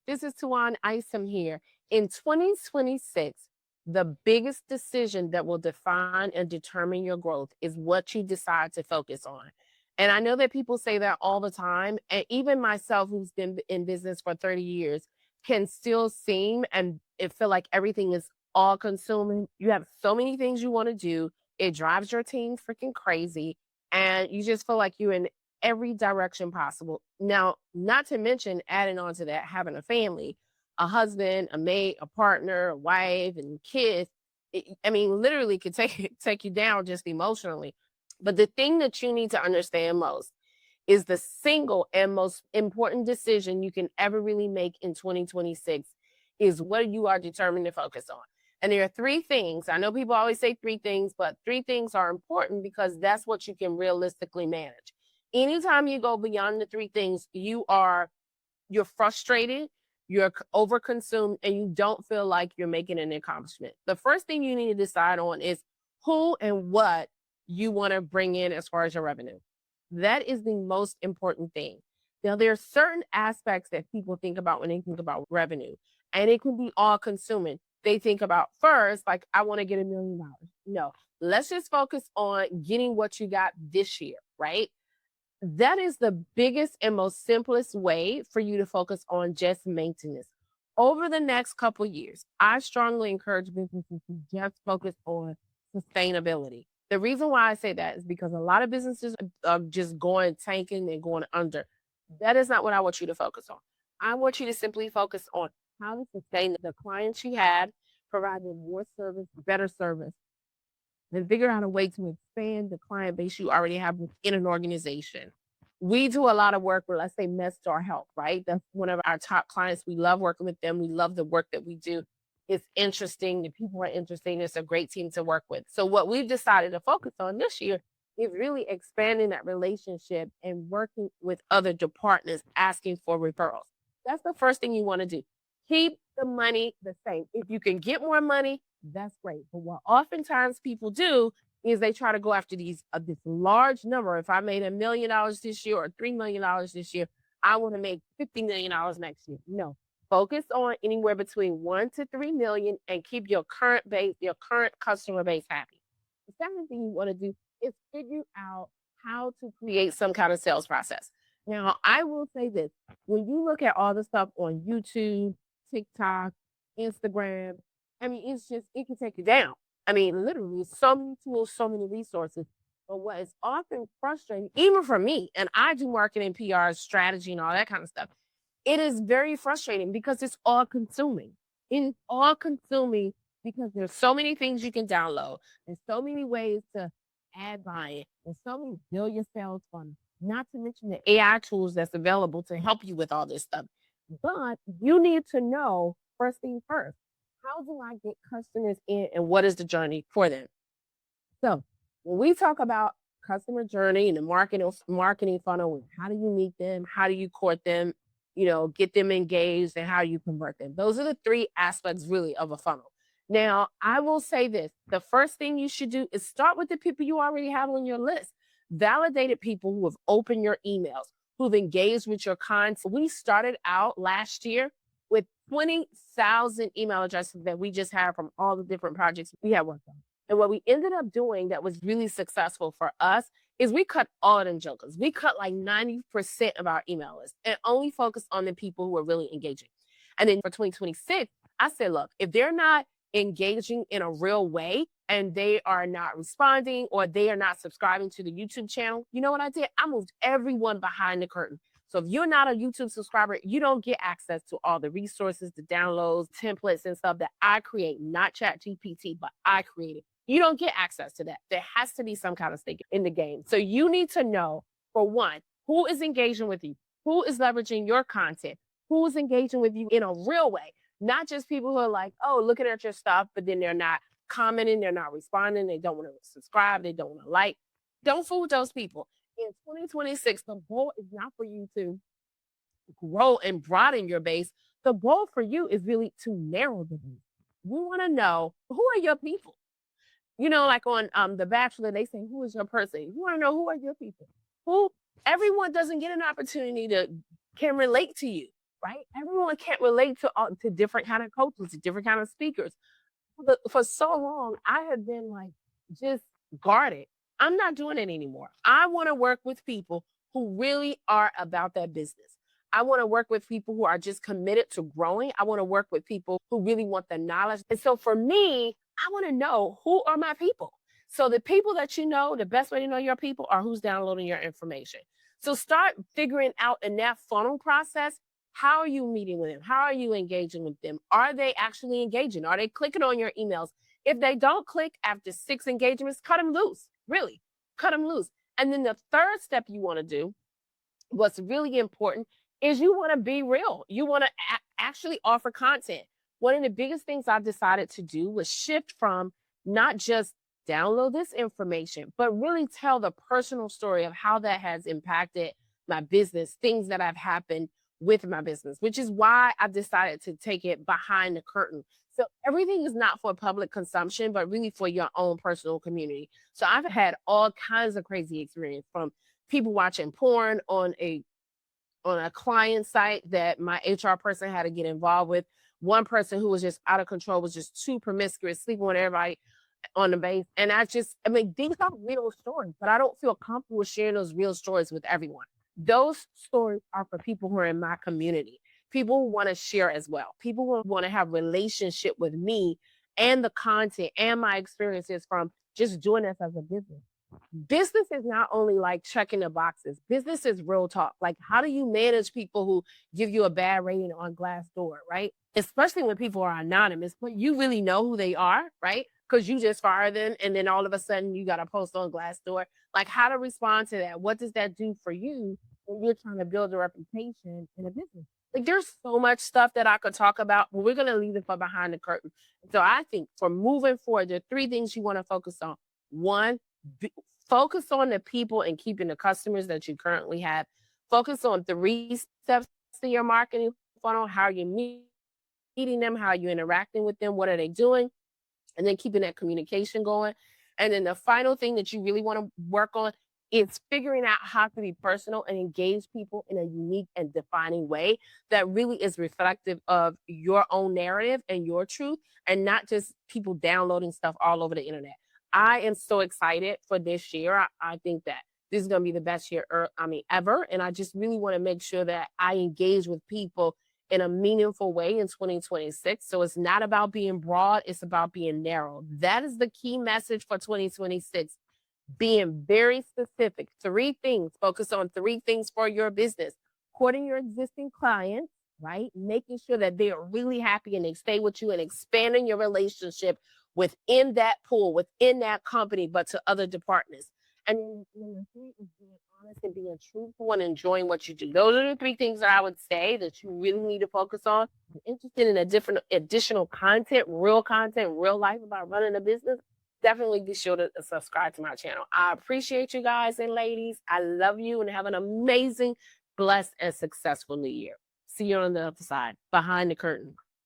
This is Towan Isom here. In 2026, the biggest decision that will define and determine your growth is what you decide to focus on. And I know that people say that all the time. And even myself, who's been in business for 30 years, can still seem and it feel like everything is all consuming. You have so many things you want to do. It drives your team freaking crazy. And you just feel like you're in every direction possible. Now, not to mention adding on to that, having a family, a husband, a mate, a partner, a wife, and kids. I mean, literally could take you down just emotionally. But the thing that you need to understand most is the single and most important decision you can ever really make in 2026 is what you are determined to focus on. And there are three things. I know people always say three things, but three things are important because that's what you can realistically manage. Anytime you go beyond the three things, you're frustrated, you're overconsumed, and you don't feel like you're making an accomplishment. The first thing you need to decide on is who and what you want to bring in as far as your revenue. That is the most important thing. Now, there are certain aspects that people think about when they think about revenue, and it can be all consuming. They think about first, like, I want to get $1 million. No, let's just focus on getting what you got this year, right? That is the biggest and most simplest way for you to focus on just maintenance. Over the next couple years, I strongly encourage businesses to just focus on sustainability. The reason why I say that is because a lot of businesses are just going tanking and going under. That is not what I want you to focus on. I want you to simply focus on how to sustain the clients you had, provide them more service, better service, and figure out a way to expand the client base you already have within an organization. We do a lot of work with, let's say, MedStar Health, right? That's one of our top clients. We love working with them. We love the work that we do. It's interesting. The people are interesting. It's a great team to work with. So, what we've decided to focus on this year is really expanding that relationship and working with other departments asking for referrals. That's the first thing you want to do. Keep the money the same. If you can get more money, that's great. But what oftentimes people do is they try to go after this large number. If I made $1 million this year or $3 million this year, I want to make $50 million next year. No, focus on anywhere between 1 to 3 million and keep your current base, your current customer base happy. The second thing you want to do is figure out how to create some kind of sales process. Now, I will say this: when you look at all the stuff on YouTube, TikTok, Instagram, I mean, it can take you down. I mean, literally, so many tools, so many resources. But what is often frustrating, even for me, and I do marketing, PR, strategy, and all that kind of stuff, it is very frustrating because it's all consuming. It is all consuming because there's so many things you can download. There's so many ways to add buying. There's so many build your sales funnel. Not to mention the AI tools that's available to help you with all this stuff. But you need to know first thing first. How do I get customers in and what is the journey for them? So when we talk about customer journey and the marketing funnel, and how do you meet them? How do you court them? Get them engaged and how you convert them. Those are the three aspects really of a funnel. Now, I will say this: the first thing you should do is start with the people you already have on your list. Validated people who have opened your emails, who've engaged with your content. We started out last year with 20,000 email addresses that we just had from all the different projects we had worked on. And what we ended up doing that was really successful for us is we cut all them jokers. We cut like 90% of our email list and only focused on the people who were really engaging. And then for 2026, I said, look, if they're not engaging in a real way and they are not responding or they are not subscribing to the YouTube channel, you know what I did? I moved everyone behind the curtain. So if you're not a YouTube subscriber, you don't get access to all the resources, the downloads, templates, and stuff that I create, not Chat GPT, but I created. You don't get access to that. There has to be some kind of stake in the game. So you need to know, for one, who is engaging with you, who is leveraging your content, who is engaging with you in a real way, not just people who are like, oh, looking at your stuff, but then they're not commenting, they're not responding, they don't want to subscribe, they don't want to like. Don't fool with those people. In 2026, the goal is not for you to grow and broaden your base. The goal for you is really to narrow the base. We want to know, who are your people? Like on The Bachelor, they say, who is your person? You want to know, who are your people? Who Everyone doesn't get an opportunity to can relate to you. right? Everyone can't relate to different kind of coaches, to different kind of speakers. But for so long, I have been like just guarded. I'm not doing it anymore. I want to work with people who really are about that business. I want to work with people who are just committed to growing. I want to work with people who really want the knowledge. And so for me, I want to know who are my people. So the people that you know, the best way to know your people are who's downloading your information. So start figuring out in that funnel process, how are you meeting with them? How are you engaging with them? Are they actually engaging? Are they clicking on your emails? If they don't click after 6 engagements, cut them loose. Really, cut them loose. And then the third step you want to do, what's really important, is you want to be real. You want to actually offer content. One of the biggest things I decided to do was shift from not just download this information, but really tell the personal story of how that has impacted my business, things that have happened with my business, which is why I decided to take it behind the curtain. So everything is not for public consumption, but really for your own personal community. So I've had all kinds of crazy experience, from people watching porn on a client site that my HR person had to get involved with. One person who was just out of control, was just too promiscuous, sleeping with everybody on the base. And I mean, these are real stories, but I don't feel comfortable sharing those real stories with everyone. Those stories are for people who are in my community, people who want to share as well, people who want to have relationship with me and the content and my experiences from just doing this as a business. Business is not only like checking the boxes. Business is real talk. Like, how do you manage people who give you a bad rating on Glassdoor, right? Especially when people are anonymous, but you really know who they are, right? Because you just fired them, and then all of a sudden you got a post on Glassdoor. Like, how to respond to that? What does that do for you when you're trying to build a reputation in a business? Like, there's so much stuff that I could talk about, but we're gonna leave it for behind the curtain. So I think for moving forward, there are 3 things you want to focus on. One, focus on the people and keeping the customers that you currently have. Focus on 3 steps in your marketing funnel. How are you meeting them? How are you interacting with them? What are they doing? And then keeping that communication going. And then the final thing that you really want to work on is figuring out how to be personal and engage people in a unique and defining way that really is reflective of your own narrative and your truth, and not just people downloading stuff all over the internet. I am so excited for this year. I think that this is going to be the best year, ever. And I just really want to make sure that I engage with people in a meaningful way in 2026. So it's not about being broad, it's about being narrow. That is the key message for 2026. Being very specific. 3 things. Focus on 3 things for your business. Courting your existing clients, right? Making sure that they are really happy and they stay with you, and expanding your relationship within that pool, within that company, but to other departments. And then number 3 is being honest and being truthful and enjoying what you do. Those are the 3 things that I would say that you really need to focus on. If you're interested in a different additional content, real life about running a business, definitely be sure to subscribe to my channel. I appreciate you guys and ladies. I love you, and have an amazing, blessed, and successful new year. See you on the other side, behind the curtain.